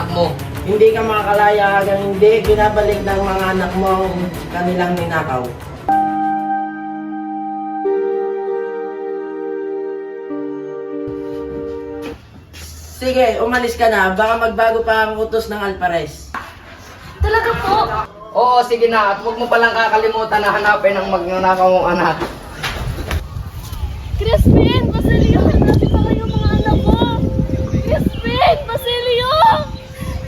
anak mo. Hindi ka makakalaya hanggang hindi binabalik ng mga anak mo ang kanilang ninakaw. Sige, umalis ka na. Baka magbago pa ang utos ng Alpares. Talaga po? Oo, sige na. At huwag mo palang kakalimutan na hanapin ang magnanakaw mong anak. Crispin! Basilio! Hanapin pa kayo mga anak ko! Crispin! Basilio!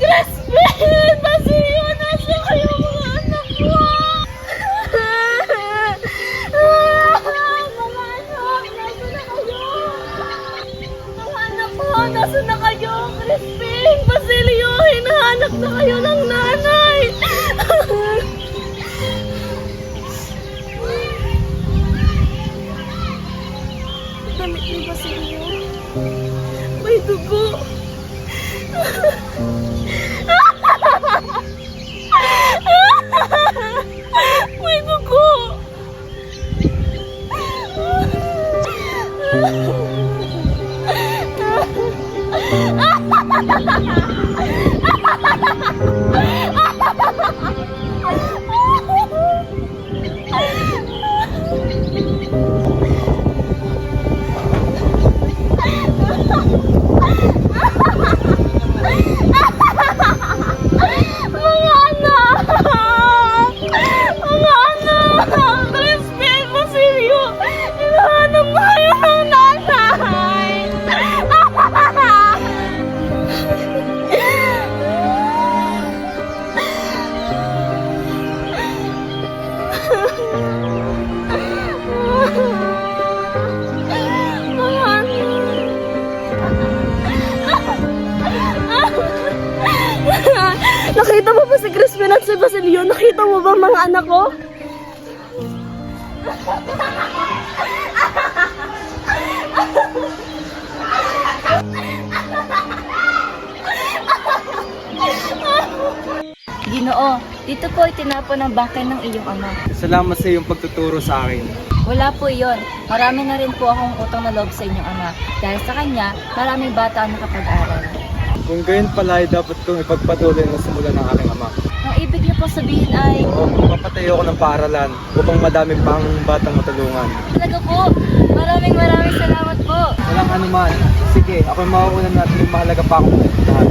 Crispin! Basilio! Nasa kayo mga anak ko! Mga anak! Nasa na kayo? Mga anak ko! Nasa na kayo? Crispin! Basilio! Hinahanap na kayo ng nanay! Damit ni Basilio. May dugo. May dugo. Mga anak! Mga anak! Crispin, Basilio! Hinahanap na kayo ng nanay! Mga anak! Nakita mo ba si Crispin at si Basilio? Nakita mo ba mga anak ko? Ginoo, dito po itinapon ang bangkay ng iyong ama. Salamat sa iyong pagtuturo sa akin. Wala po iyon. Marami na rin po akong utang na loob sa inyong ama. Dahil sa kanya, maraming bata ang nakapag-aral. Kung gayon pala ay dapat kong ipagpatuloy na simulan ng aking ama. Ang ibig niyo po sabihin ay, Oo, papatayo ko ng paaralan upang madami pang batang matulungan. talaga po, maraming salamat po. Walang anuman. Sige, ako'y mauuna natin yung mahalaga pa akong pupuntahan.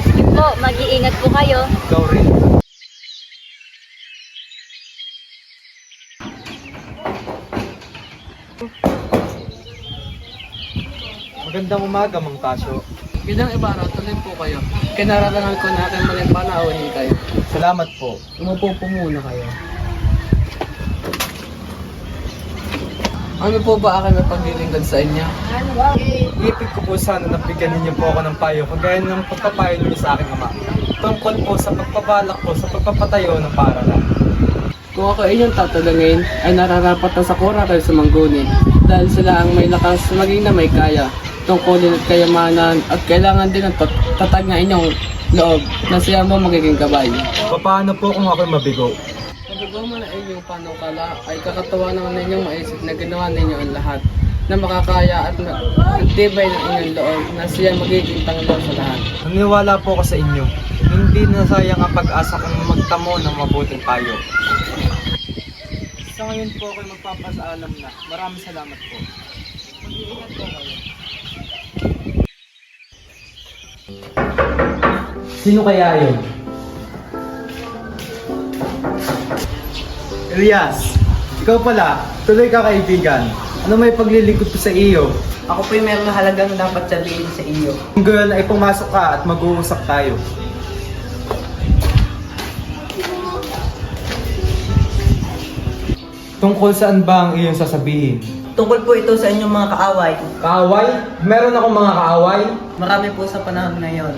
Sige po, mag-iingat po kayo. Ikaw rin. Magandang umaga, Mang Tasyo. Bilang Ibarra, tuloy po kayo. Kinaratangan ko na aking maling panahon kayo. Salamat po. Umupo po muna kayo. Ano po ba aking mapaglilingkod sa inyo? Ipig ko po sana na bigyan ninyo po ako ng payo kagaya ng pagpapayo ninyo sa aking ama. Tungkol po sa pagpabalak po sa pagpapatayo ng paaralan. Kung ako inyong tatalangin, ay nararapat na sa kura kayo sa manggunin. Dahil sila ang may lakas maging na may kaya. Tungkulin at kayamanan at kailangan din ng tatag na inyong loob na siya mo magiging gabay. Paano po kung ako'y mabigo? Pagagawa mo na inyong panukala ay kakatawa naman ninyong maisip na ginawa ninyo ang lahat na makakaya at magtibay ng inyong loob na siya magiging tanglaw sa lahat. Naniwala po ako sa inyo. Hindi nasayang ang pag-asa kong magtamo ng mabuting payo. Sa ngayon po ako'y magpapasaalam na. Maraming salamat po. Mag-iingat po kayo. Sino kaya yun? Elias, ikaw pala, tuloy ka kaibigan. Ano may paglilingkod ko sa iyo? Ako po'y may mahalagang dapat sabihin sa iyo. Kung gayon ay pumasok ka at mag-uusap tayo. Tungkol saan ba ang iyong sasabihin? Tungkol po ito sa inyong mga kaaway. Kaaway? Meron akong mga kaaway? Marami po sa panahon ngayon.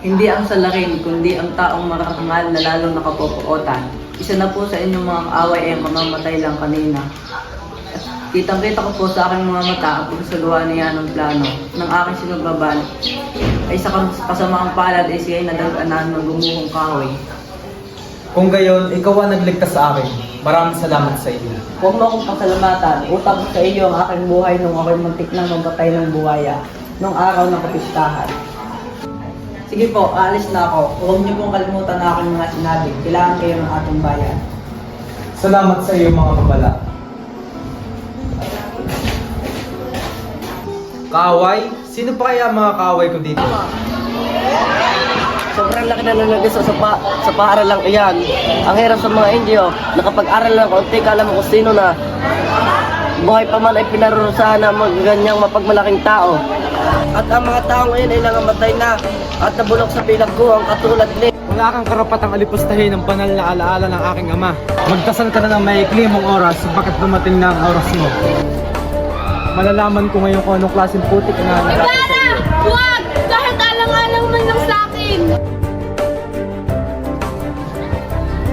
Hindi ang salarin, kundi ang taong mararangal na lalong nakapopokotan. Isa na po sa inyong mga kaaway ay mamamatay lang kanina. At kitang-kita ko po sa aking mga mata ang pagsagawa niya ng plano ng aking sinugbabalik. Ay sa kasamaang palad ay siya ay nadaganan ng gumuhong kahoy. Kung gayon, ikaw ang nagligtas sa akin. Maraming salamat sa iyo. Huwag mo akong pasalamatan. Utang ko sa iyo ang aking buhay nung ako'y muntik nang mamatay ng buhaya nung araw ng kapistahan. Sige po, aalis na ako. Huwag niyo pong kalimutan na aking mga sinabi. Kailangan kayo ng ating bayan. Salamat sa iyo mga babala. Kaaway? Sino pa kaya ang mga kaaway ko dito? Sobrang laki na nanagiso sa paaralang iyan. Ang hirap sa mga Indio, nakapag-aral lang konti, kala mo kung sino na. Buhay pa man ay pinarurusahan ng mga ganyang mapagmalaking tao. At ang mga tao ngayon ay nangamatay na at nabulok sa bilagguang katulad ni. Wala kang karapatang alipustahin ang banal na alaala ng aking ama. Magdasal ka na ng maikli mong oras sapagkat dumating na ang oras mo. Malalaman ko ngayon kung anong klaseng putik na Ibarra! Huwag! Kahit alang-alang man lang sa akin!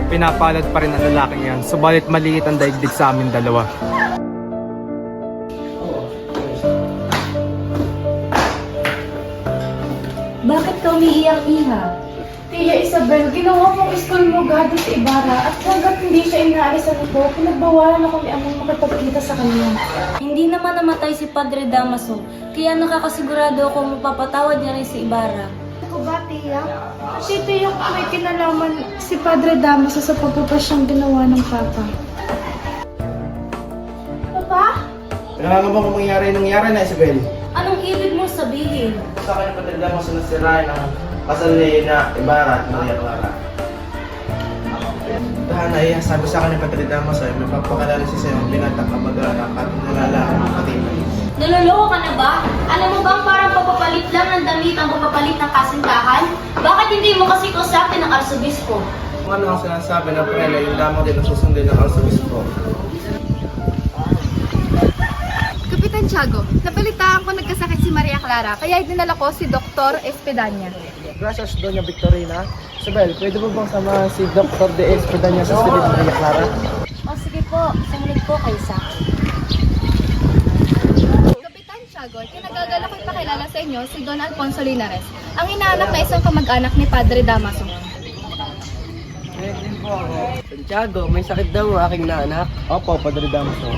pinapalad pa rin ang lalaking yan, subalit maliit ang daigdig sa amin dalawa. Bakit ka umiiyak, Iha? Tia Isabel, ginawa mong school mo gado sa Ibarra at hanggat hindi siya inaalisan ito, pinagbawalan ako ni Amang makipagkita sa kanya. Hindi naman namatay si Padre Damaso, kaya nakakasigurado ako mapapatawad niya rin si Ibarra. Ako ba, Tia? Si Tia kung may kinalaman si Padre Damaso sa pagpapasyang ginawa ng Papa. Papa? Kailangan mo kung nangyari na, Isabel. Anong ibig mong sabihin? Sa akin, patanda mo sa nasirain ng kasal ni na Ibarra at Maria Clara. Hanay, sabi sa akin ni Padre Damaso ay magpapakalala siya sa iyong binatang kamag-anak at nalalaman ng katibay. Naloloko ka na ba? Alam mo bang parang pagpapalit lang ng damit ang pagpapalit ng kasintahan? Bakit hindi mo kasi kausapin ng arsobispo? Kung ano ang sinasabi ng prela, yung lamang din ang susundin ng arsobispo. Kapitan Tiago, nabalitaan ko nagkasakit si Maria Clara, kaya dinala ko si Dr. Espedanya. Gracias, Doña Victorina. Isabel, pwede mo bang sama si Dr. De Espedanya sa Spirit Maria Clara? O sige po, sumunod po kayo sa akin. Kapitan Tiago, kinagagal ako ipakilala sa inyo si Don Alfonso Linares, ang inaanak na isang kamag-anak ni Padre Damaso. Santiago, may sakit daw ang aking naanak. Opo, Padre Damaso.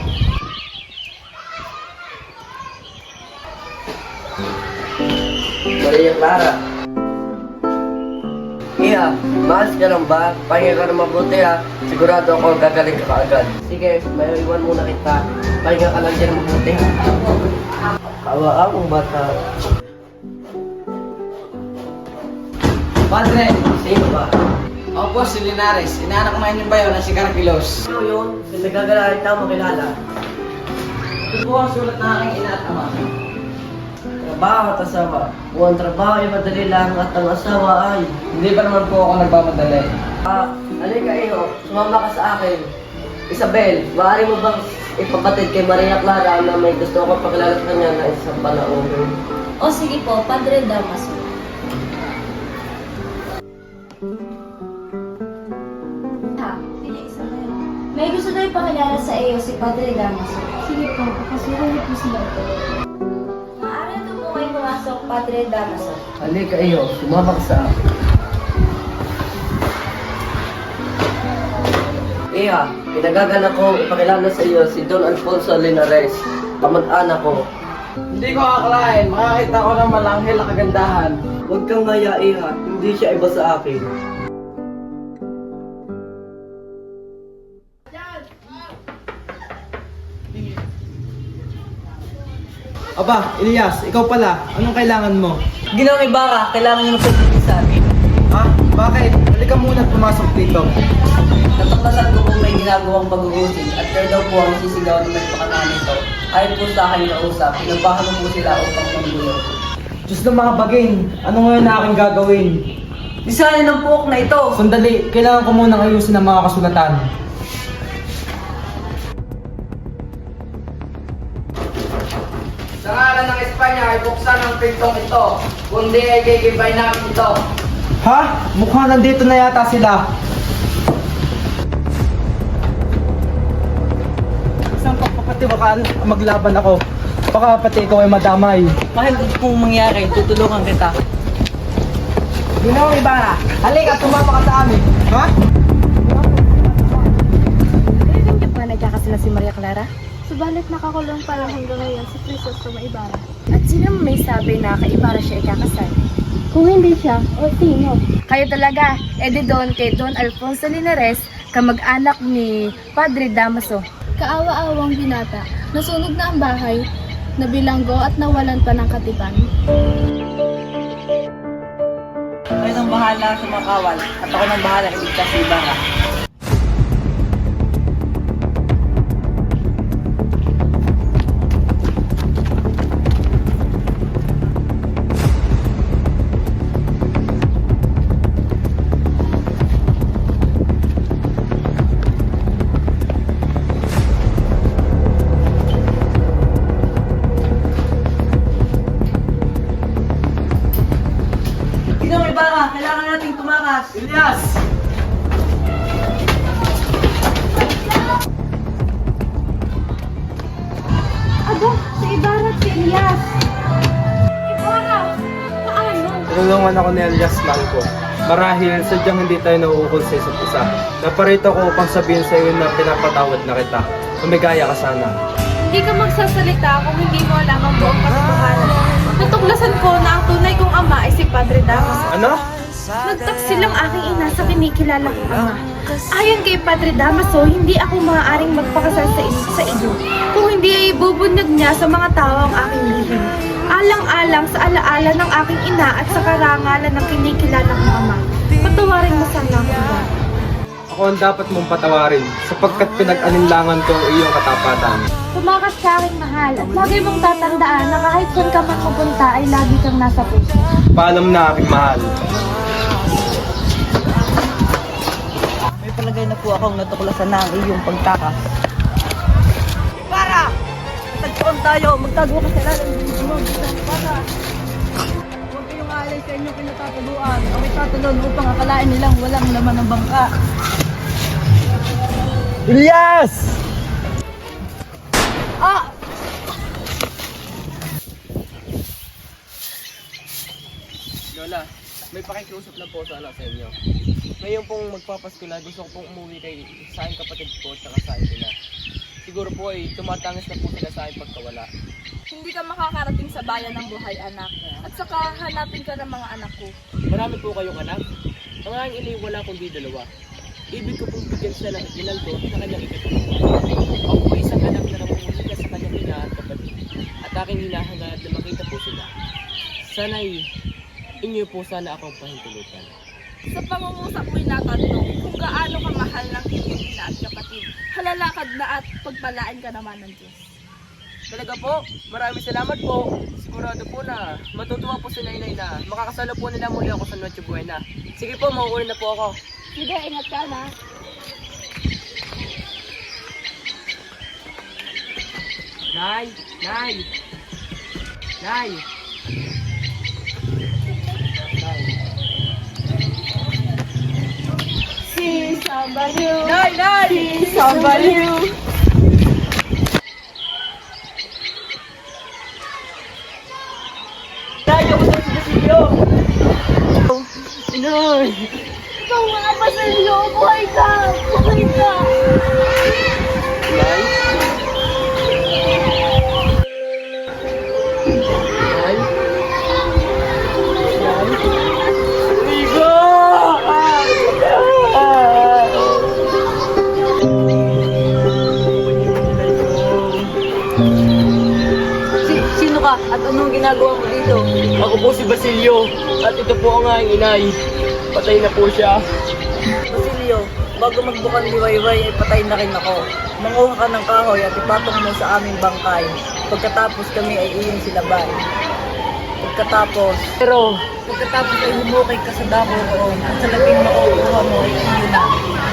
Maria Clara. Iya, maas ka lang ba? Pahinga ka na mabuti ha. Sigurado ako gagaling ka kaagad. Sige, may iwan muna kita. Pahinga ka lang dyan mabuti ha. Kawa akong bata. Padre, Sino ba? ako po si Linares. Inaanak mo yung bayo na si Carpilos. Sino yun? Yung nagagalahin tao makilala. Ito po ang sulat na aking ina at ama. Trabaho at asawa. Kung ang trabaho ay madali lang at ang asawa ay... Hindi pa naman po ako nagmamadali. Halika iyo, sumama ka sa akin. Isabel, maaari mo bang ipapatid kay Maria Clara na may gusto ko pakilala sa kanya na isang panauhin? O sige po, Padre Damaso. Ha, Tia Isabel. May gusto daw ipakilala sa iyo si Padre Damaso. Sige po, pakasuhan niyo po sila. Maaari na po kayo pumasok, Padre Damaso. Halika iyo, sumama ka sa akin. Iya, pinagagalak kong ipakilala sa iyo si Don Alfonso Linares, kamag-anak ko. Hindi ko akalain, makakita ko ng malanghel na kagandahan. Huwag kang ngaya, Iha, hindi siya iba sa akin. Aba, Elias, ikaw pala. Anong kailangan mo? Ginawang Ibarra, kailangan niyo magpagpisan. Ha? Bakit? Halika muna at pumasok dito. Natuklasan ko kung may ginagawang pag-uusig at kayo daw po ang sisigaw na may pakana nito. Ayon po sa aking kausap, pinabahan mo po sila upang manggulo. Diyos ng mga baging, ano ngayon na aking gagawin? Isanin ang puok na ito! Sandali, kailangan ko munang ayusin ang mga kasulatan. Sa ngalan ng Espanya ay buksan ang pintong ito, kundi ay gigibay namin ito. Ha? Mukhang nandito na yata sila. Isang pagpapatiwakaan, maglaban ako. Baka pati ikaw ay madamay. Kahit kung mangyari, tutulungan kita. Ginawang Ibarra, halika, tumama ka sa amin. Ha? Talagang di ba nagkakasila si Maria Clara? Subalit nakakulong pa lang hanggang ngayon si Crisostomo Ibarra. At sino may sabi na kay Ibarra siya ikakasal? Kung hindi siya, o sino? Kayo talaga, edi doon kay Don Alfonso Linares, kamag-anak ni Padre Damaso. Kaawa-awang binata, nasunog na ang bahay, nabilanggo at nawalan pa ng katipan. Kayo nang bahala sa mga kawal at ako nang bahala iligtas si Ibarra. Ginong Ibarra, kailangan nating tumakas. Elias! Aba, si Ibarra at si Elias. Ibarra, paano? Tinulungan ako ni Elias Malco. Marahil sadyang hindi tayo nauukol sa isa't isa. Naparito ko upang sabihin sa iyo na pinapatawad na kita. Umigaya ka sana. Hindi ka magsasalita kung hindi mo alam ang buong katotohanan. Natuklasan ko na ang tunay kong ama ay si Padre Damaso. Ano? Nagtaksil ang aking ina sa kinikilala kong ama. Ayon kay Padre Damaso, hindi ako maaaring magpakasal sa iyo kung hindi ay ibubunyag niya sa mga tao ang aking lihim. Alang-alang sa alaala ng aking ina at sa karangalan ng kinikilala kong ama. Patawarin mo sana ako ba? Ako ang dapat mong patawarin sapagkat pinag-alinlangan ko ang iyong katapatan. Tumakas sa aking mahal at lagi mong tatandaan na kahit saan ka man pupunta ay lagi kang nasa puso. Paalam na aking mahal. May palagay na po akong natuklasan na ang iyong pagtakas. Para! Tagpuan tayo! Magtago ka sa lalim ng sunog. Para! Huwag kayong aalay sa inyong kinatatabuan. Ang may tatalon upang akalain nilang walang laman ng bangka. Elias! Lola, may pakikiusap lang po sana sa inyo. Ngayon pong magpapasko na, gusto ko pong umuwi kay sa aking kapatid ko at saka sa aking ina. Siguro po ay tumatangis na po sila sa aking pagkawala. Hindi ka makakarating sa bayan ng buhay, anak. At saka hanapin ka ng mga anak ko. Marami po kayong anak. Ang aking ina wala kundi dalawa. Ibig ko pong bigyan sila ng ginaldo sa kanyang ikatulong. Ako po isang anak na namumulika sa kanyang ina at kapatid. At aking hinahangat na makita po sila. Sana'y inyo po sana akong pahintulutan. Sa pangungusap mo'y natanong kung gaano ka mahal ng iyong ina at kapatid. Halalakad na at pagpalain ka naman ng Diyos. Talaga po, maraming salamat po. Sigurado po na matutuwa po si Nainay na makakasalo po nila muli ako sa Noche Buena. Sige po, mauuli na po ako. Sige, ingat ka na. Nay! Nay! Nay! Si Sambaliw! Nay! Nay! Si Sambaliw! Tayo ko sa Basilio! Inay! Ikaw mga Basilio! Buhay ka! Buhay ka! Nay? Nay? Ligo! Sino ka at anong ginagawa mo dito? Ako po si Basilio at ito po ang aking inay. Patay na po siya. Basilio, bago magbukan liwayway ay patay na rin ako. Manguha ka ng kahoy at ipatong mo sa aming bangkay. Pagkatapos kami ay iyong silaban. Pagkatapos ay humukay ka sa damo roon at sa labing makukuha mo ay iyo na.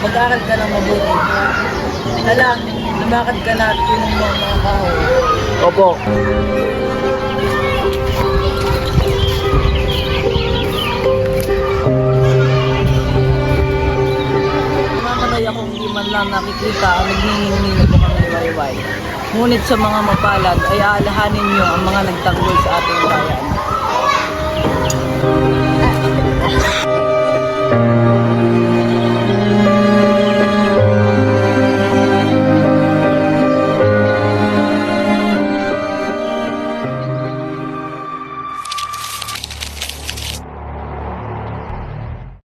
Mag-aral ka ng mabuti. Hala, lumakad ka na at inom mo ang mga kahoy. Opo. Mamatay akong hindi man lang nakikita ang nagniningning na bukang liwayway. Ngunit sa mga mapalad ay aalahanin niyo ang mga nagtanggol sa ating bayan.